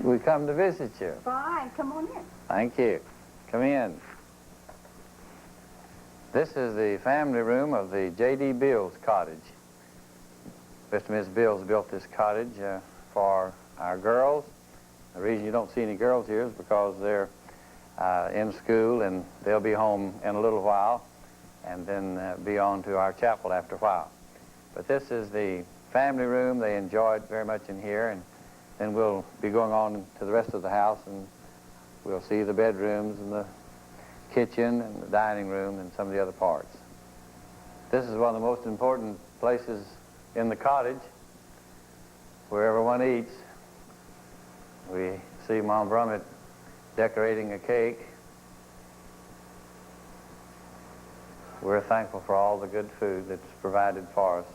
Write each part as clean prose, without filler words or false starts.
We come to visit you. Fine, come on in. Thank you. Come in. This is the family room of the J.D. Bills cottage. Mr. and Ms. Bills built this cottage for our girls. The reason you don't see any girls here is because they're in school and they'll be home in a little while and then be on to our chapel after a while. But this is the family room. They enjoyed very much in here, and then we'll be going on to the rest of the house, and we'll see the bedrooms and the kitchen and the dining room and some of the other parts. This is one of the most important places in the cottage where everyone eats. We see Mom Brummett decorating a cake. We're thankful for all the good food that's provided for us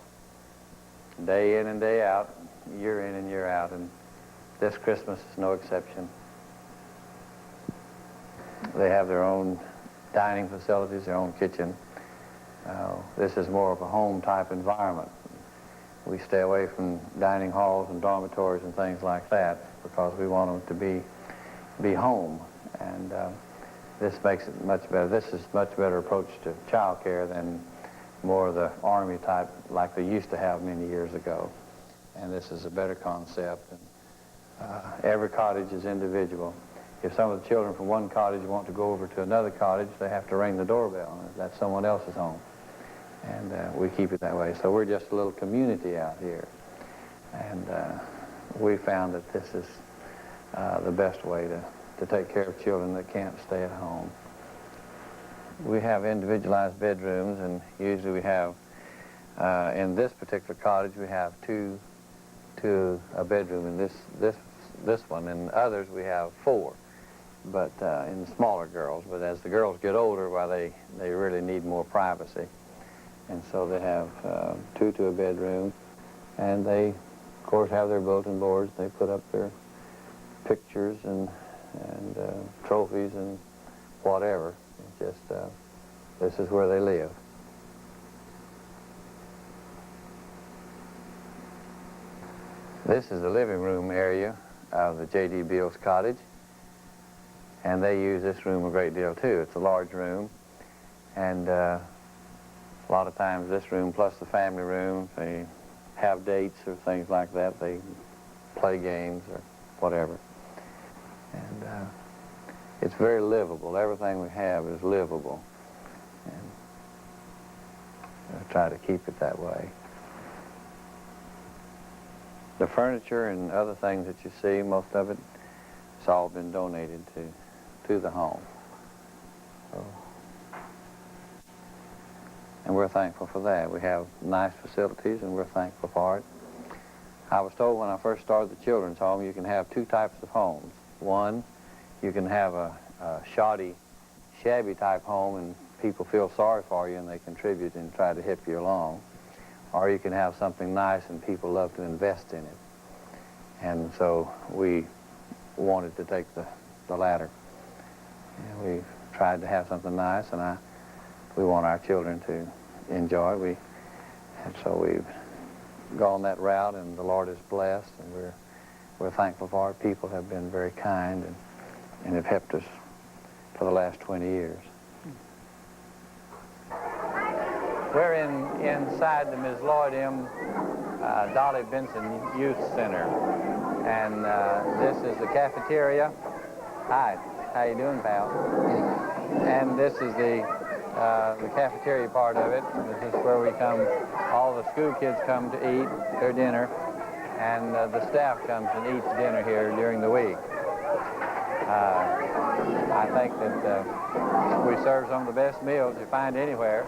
day in and day out, year in and year out, and this Christmas is no exception. They have their own dining facilities, their own kitchen. This is more of a home-type environment. We stay away from dining halls and dormitories and things like that because we want them to be home. And this makes it much better. This is a much better approach to child care than more of the Army type like they used to have many years ago. And this is a better concept. And, every cottage is individual. If some of the children from one cottage want to go over to another cottage, they have to ring the doorbell. That's someone else's home. And we keep it that way. So we're just a little community out here. And we found that this is the best way to take care of children that can't stay at home. We have individualized bedrooms, and usually we have, in this particular cottage, we have two a bedroom in this one. In others, we have 4, but in the smaller girls. But as the girls get older, well, they really need more privacy. And so they have 2 to a bedroom, and they, of course, have their bulletin boards. They put up their pictures and trophies and whatever. It's just, this is where they live. This is the living room area of the J.D. Beals cottage, and they use this room a great deal too. It's a large room, and a lot of times this room plus the family room, they have dates or things like that. They play games or whatever. And it's very livable. Everything we have is livable. And I try to keep it that way. The furniture and other things that you see, most of it, it's all been donated to the home. So, and we're thankful for that. We have nice facilities, and we're thankful for it. I was told when I first started the children's home, you can have 2 types of homes. One, you can have a shoddy, shabby type home, and people feel sorry for you, and they contribute and try to help you along. Or you can have something nice, and people love to invest in it. And so we wanted to take the latter. And we tried to have something nice, and we want our children to enjoy. And so we've gone that route, and the Lord is blessed, and we're thankful for it. People have been very kind and have helped us for the last 20 years. We're inside the Ms. Lloyd M. Dolly Benson Youth Center, and this is the cafeteria. Hi, how you doing, pal? And this is the cafeteria part of it. This is where we come, all the school kids come to eat their dinner, and the staff comes and eats dinner here during the week. I think that we serve some of the best meals you find anywhere.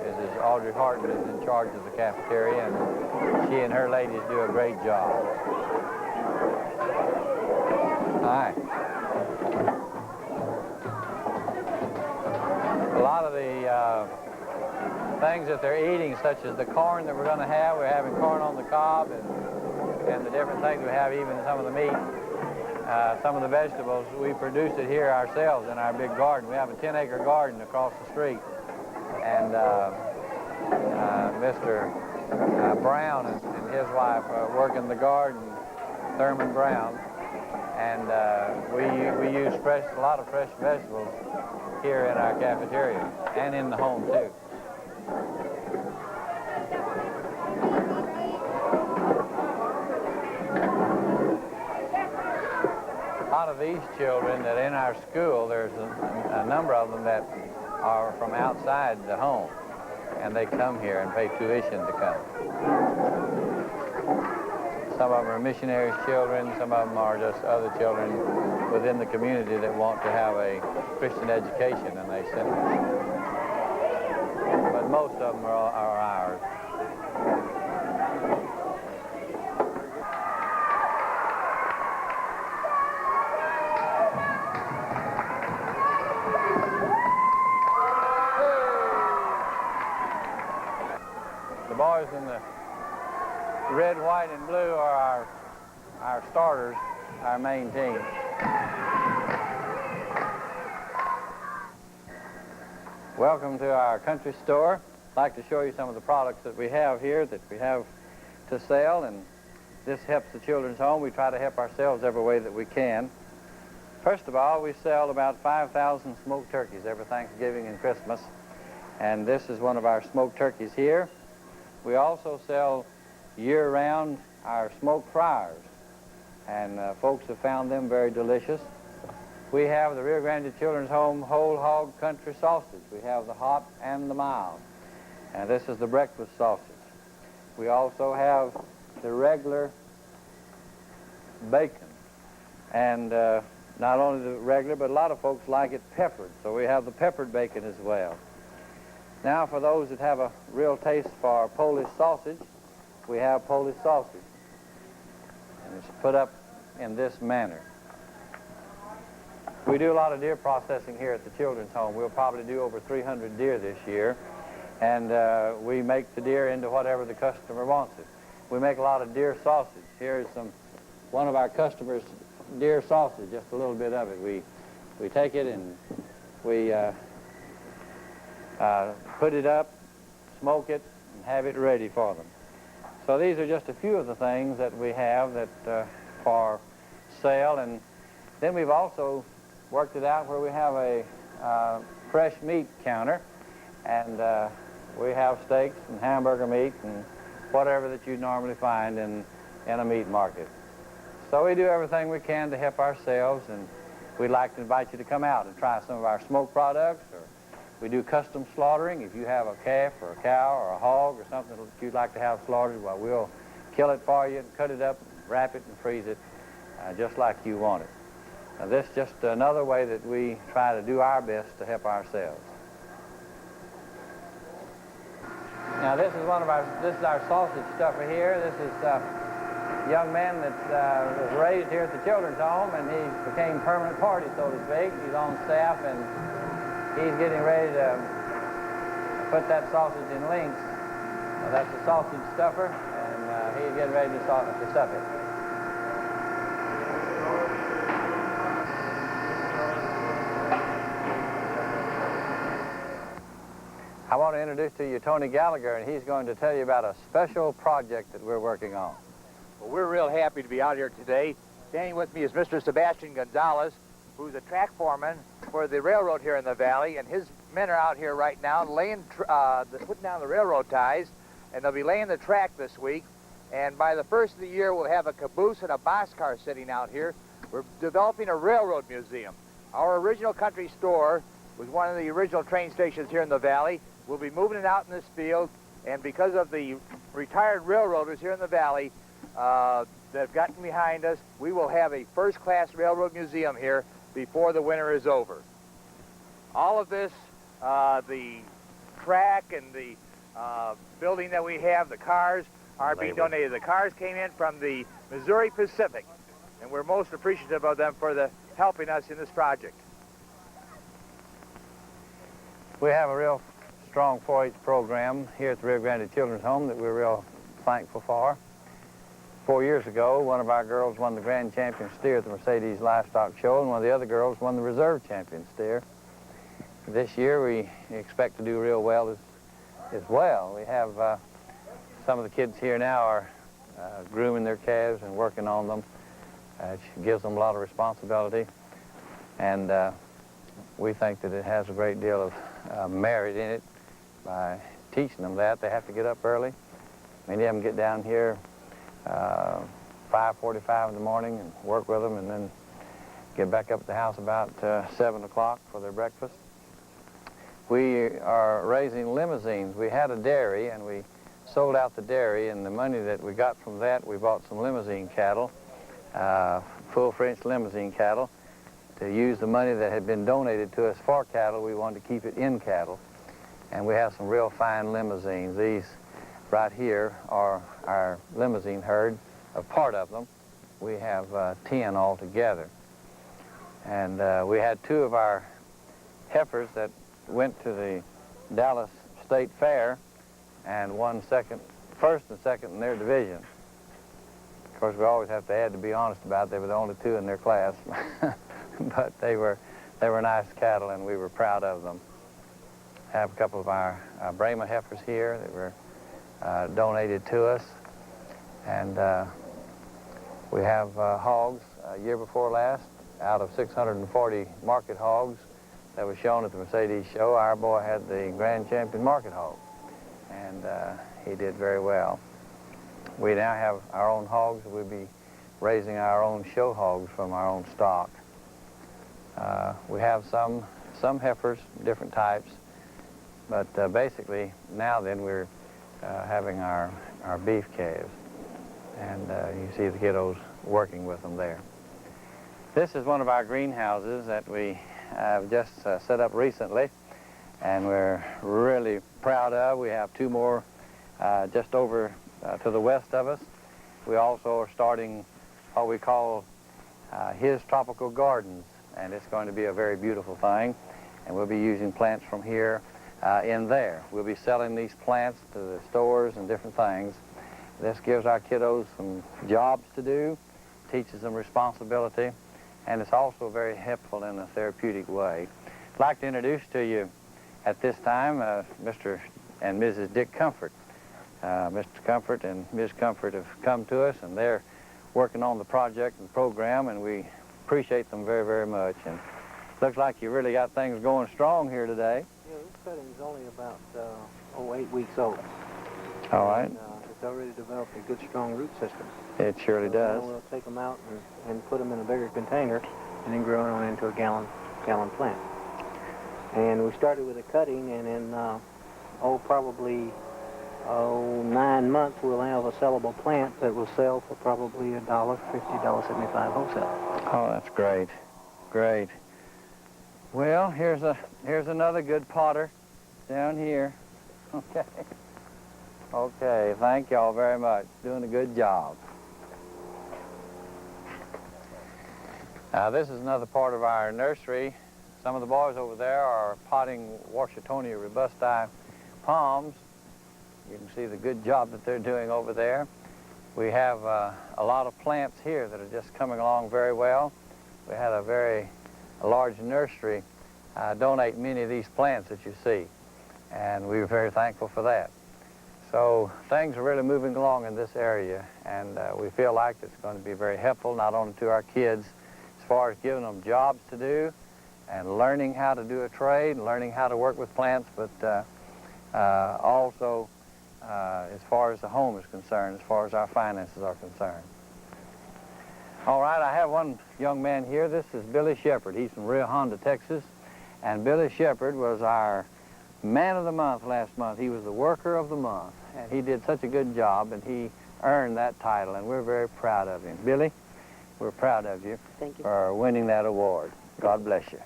Mrs. Audrey Harton is in charge of the cafeteria, and she and her ladies do a great job. Hi. A lot of the things that they're eating, such as the corn that we're going to have, we're having corn on the cob, and the different things we have, even some of the meat, some of the vegetables, we produce it here ourselves in our big garden. We have a 10-acre garden across the street. And Mr. Brown and his wife work in the garden, Thurman Brown, and we use a lot of fresh vegetables here in our cafeteria and in the home too. A lot of these children that in our school, there's a number of them that are from outside the home, and they come here and pay tuition to come. Some of them are missionaries' children, some of them are just other children within the community that want to have a Christian education, and they send them. But most of them are ours. The boys in the red, white, and blue are our starters, our main team. Welcome to our country store. I'd like to show you some of the products that we have here that we have to sell, and this helps the children's home. We try to help ourselves every way that we can. First of all, we sell about 5,000 smoked turkeys every Thanksgiving and Christmas, and this is one of our smoked turkeys here. We also sell year-round our smoked fryers, and folks have found them very delicious. We have the Rio Grande Children's Home whole hog country sausage. We have the hot and the mild. And this is the breakfast sausage. We also have the regular bacon. And not only the regular, but a lot of folks like it peppered. So we have the peppered bacon as well. Now for those that have a real taste for Polish sausage, we have Polish sausage. And it's put up in this manner. We do a lot of deer processing here at the Children's Home. We'll probably do over 300 deer this year. And we make the deer into whatever the customer wants it. We make a lot of deer sausage. Here's one of our customers' deer sausage, just a little bit of it. We take it and we put it up, smoke it, and have it ready for them. So these are just a few of the things that we have that for sale. And then we've also worked it out where we have a fresh meat counter, and we have steaks and hamburger meat and whatever that you normally find in a meat market. So we do everything we can to help ourselves, and we'd like to invite you to come out and try some of our smoked products. Or we do custom slaughtering. If you have a calf or a cow or a hog or something that you'd like to have slaughtered, well, we'll kill it for you and cut it up, wrap it and freeze it just like you want it. Now, this is just another way that we try to do our best to help ourselves. Now this is our sausage stuffer here. This is a young man that was raised here at the Children's Home, and he became permanent party, so to speak. He's on staff, and he's getting ready to put that sausage in links. Now, that's the sausage stuffer, and he's getting ready to stuff it. I want to introduce to you Tony Gallagher, and he's going to tell you about a special project that we're working on. Well, we're real happy to be out here today. Standing with me is Mr. Sebastian Gonzalez, who's a track foreman for the railroad here in the valley, and his men are out here right now putting down the railroad ties, and they'll be laying the track this week. And by the first of the year, we'll have a caboose and a boxcar sitting out here. We're developing a railroad museum. Our original country store was one of the original train stations here in the valley. We'll be moving it out in this field, and because of the retired railroaders here in the valley that have gotten behind us, we will have a first-class railroad museum here before the winter is over. All of this, the track and the building that we have, the cars, are being donated. The cars came in from the Missouri Pacific, and we're most appreciative of them for helping us in this project. We have a real strong 4-H program here at the Rio Grande Children's Home that we're real thankful for. 4 years ago, one of our girls won the grand champion steer at the Mercedes Livestock Show, and one of the other girls won the reserve champion steer. This year, we expect to do real well as well. We have some of the kids here now are grooming their calves and working on them. It gives them a lot of responsibility, and we think that it has a great deal of merit in it. By teaching them that, they have to get up early. Many of them get down here 5:45 in the morning and work with them, and then get back up at the house about 7 o'clock for their breakfast. We are raising limousines. We had a dairy, and we sold out the dairy, and the money that we got from that, we bought some limousine cattle, full French limousine cattle. To use the money that had been donated to us for cattle, we wanted to keep it in cattle. And we have some real fine limousines. These right here are our limousine herd, a part of them. We have 10 altogether. And we had 2 of our heifers that went to the Dallas State Fair and won first and second in their division. Of course, we always have to add, to be honest about it, they were the only 2 in their class. But they were nice cattle, and we were proud of them. Have a couple of our Brahma heifers here that were donated to us, and we have hogs. Year before last, out of 640 market hogs that were shown at the Mercedes show, our boy had the grand champion market hog, and he did very well. We now have our own hogs. We'll be raising our own show hogs from our own stock. We have some heifers, different types. But basically, now then we're having our beef calves. And you see the kiddos working with them there. This is one of our greenhouses that we have just set up recently, and we're really proud of. We have two more just over to the west of us. We also are starting what we call his tropical gardens, and it's going to be a very beautiful thing. And we'll be using plants from here in there. We'll be selling these plants to the stores and different things. This gives our kiddos some jobs to do, teaches them responsibility, and it's also very helpful in a therapeutic way. I'd like to introduce to you at this time Mr. and Mrs. Dick Comfort. Mr. Comfort and Ms. Comfort have come to us, and they're working on the project and program, and we appreciate them very, very much. And looks like you really got things going strong here today. Yeah, this cutting's only about 8 weeks old. All right. And, it's already developed a good, strong root system. It surely does. Now we'll take them out and put them in a bigger container, and then grow them into a gallon plant. And we started with a cutting, and in probably 9 months, we'll have a sellable plant that will sell for probably $1.50, $1.75 wholesale. Oh, that's great, great. Well, here's another good potter down here. Okay. Okay, thank y'all very much. Doing a good job. This is another part of our nursery. Some of the boys over there are potting Washingtonia robusti palms. You can see the good job that they're doing over there. We have a lot of plants here that are just coming along very well. We had a very large nursery donate many of these plants that you see, and we were very thankful for that. So things are really moving along in this area, and we feel like it's going to be very helpful not only to our kids as far as giving them jobs to do and learning how to do a trade and learning how to work with plants, but also as far as the home is concerned, as far as our finances are concerned. All right, I have one young man here. This is Billy Shepard. He's from Rio Hondo, Texas, and Billy Shepard was our Man of the Month last month. He was the Worker of the Month, and he did such a good job, and he earned that title, and we're very proud of him. Billy, we're proud of you. Thank you. For winning that award. God bless you.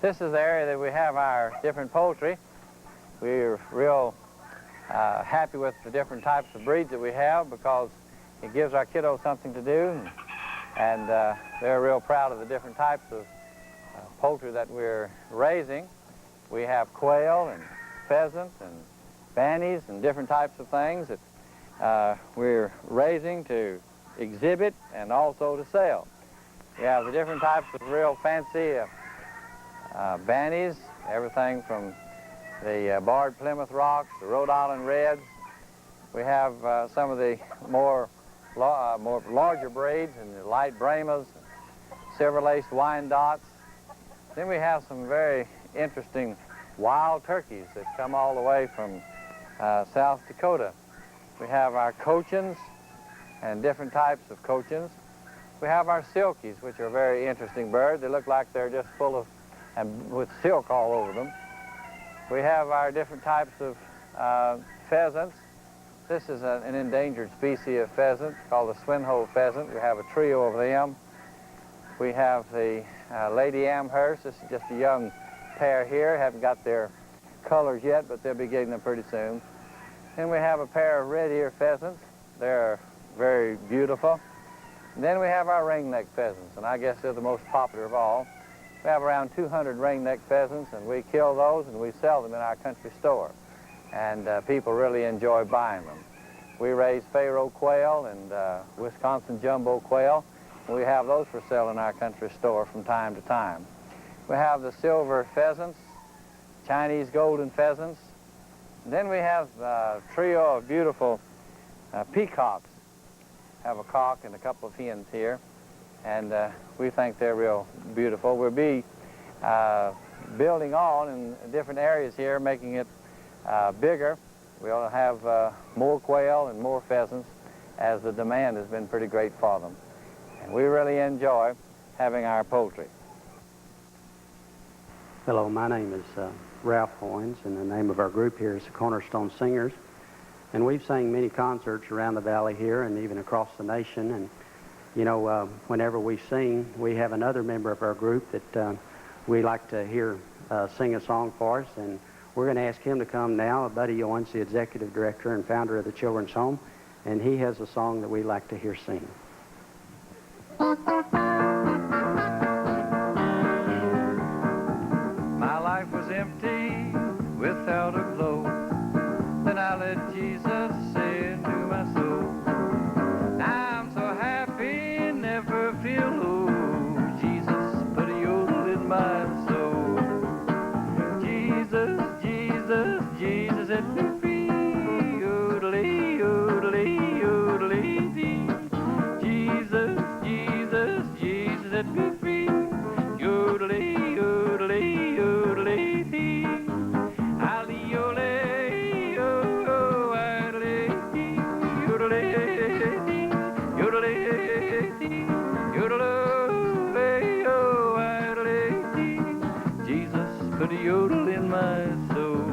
This is the area that we have our different poultry. We're real happy with the different types of breeds that we have because it gives our kiddos something to do, and they're real proud of the different types of poultry that we're raising. We have quail and pheasant and bannies and different types of things that we're raising to exhibit and also to sell. We have the different types of real fancy bannies, everything from the barred Plymouth Rocks, the Rhode Island Reds. We have some of the more larger breeds, and the light Brahmas, silver-laced Wyandottes. Then we have some very interesting wild turkeys that come all the way from South Dakota. We have our Cochins and different types of Cochins. We have our Silkies, which are very interesting birds. They look like they're just full of, and with silk all over them. We have our different types of pheasants. This is an endangered species of pheasant called the Swinhoe pheasant. We have a trio of them. We have the Lady Amherst. This is just a young pair here. Haven't got their colors yet, but they'll be getting them pretty soon. Then we have a pair of red-ear pheasants. They're very beautiful. And then we have our ringneck pheasants, and I guess they're the most popular of all. We have around 200 ringneck pheasants, and we kill those and we sell them in our country store. And people really enjoy buying them. We raise Pharaoh quail and Wisconsin jumbo quail. And we have those for sale in our country store from time to time. We have the silver pheasants, Chinese golden pheasants. And then we have a trio of beautiful peacocks. Have a cock and a couple of hens here. And we think they're real beautiful. We'll be building on in different areas here, making it bigger. We'll have more quail and more pheasants as the demand has been pretty great for them. And we really enjoy having our poultry. Hello, my name is Ralph Hoynes, and the name of our group here is the Cornerstone Singers. And we've sang many concerts around the valley here and even across the nation. And, you know, whenever we sing, we have another member of our group that we like to hear sing a song for us. And we're going to ask him to come now. Buddy Owens, the executive director and founder of the Children's Home. And he has a song that we like to hear sing. My life was empty without a glow. Then I let Jesus into my soul. Now I'm so happy, never feel low. Jesus put a yodel in my soul. Jesus, Jesus, Jesus set me free. Yodelee, yodelee, yodelee, dee. Jesus, Jesus, Jesus set me free. Yodelee, yodelee, yodelee, dee. Ali, yodelee, oh, oh, yodelee, dee. Yodelee, dee. Yodelee, dee. Yodelee, oh, yodelee, dee. Jesus put a yodel in my soul.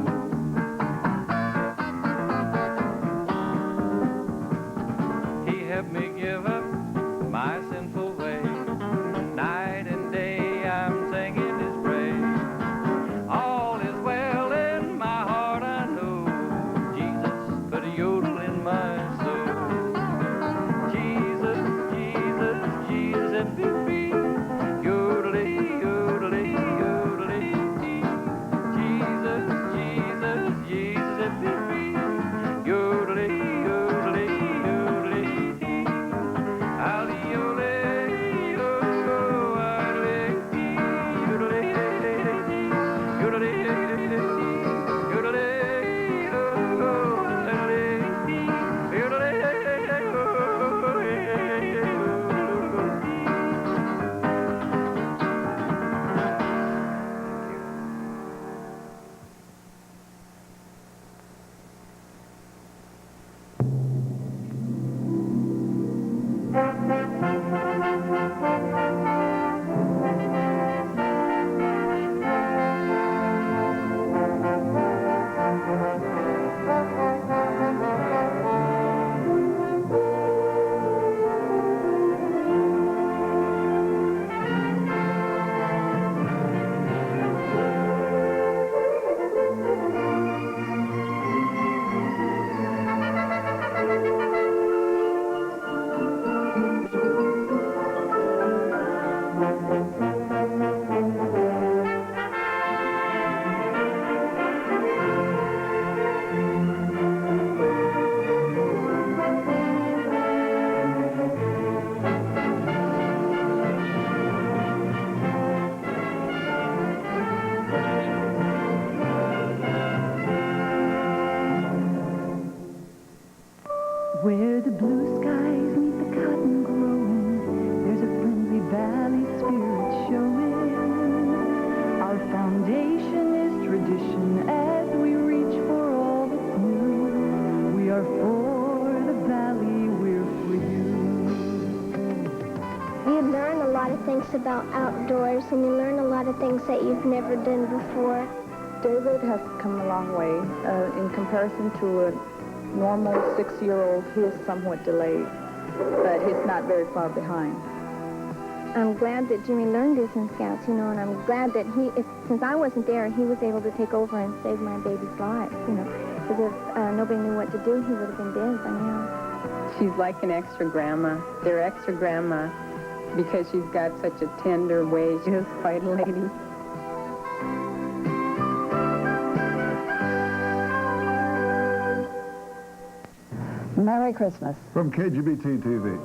He helped me give up my sinful way. Night and day I'm singing his praise. All is well in my heart, I know. Jesus put a yodel in my soul. Jesus, Jesus, Jesus set me free. Yodelee, yodelee, yodelee, dee. Jesus, Jesus, Jesus set me free. Yodelee, yodelee, yodelee, dee. Ali, yodelee, oh, oh, yodelee, dee. Yodelee, dee. Yodelee, dee. Yodelee, oh, oh, yodelee, dee. Yodelee, oh, oh, yeah, yeah, Where the blue skies meet the cotton growing, there's a friendly valley spirit showing. Our foundation is tradition as we reach for all that's new. We are for the valley, we're for you. You learn a lot of things about outdoors, and you learn a lot of things that you've never done before. David has come a long way. In comparison to a normal 6-year-old, he is somewhat delayed, but he's not very far behind. I'm glad that Jimmy learned this in Scouts, you know, and I'm glad that since I wasn't there, he was able to take over and save my baby's life, you know, because if nobody knew what to do, he would have been dead by now. She's like an extra grandma. They're extra grandma because she's got such a tender way. She is quite a lady. Merry Christmas. From KGBT TV.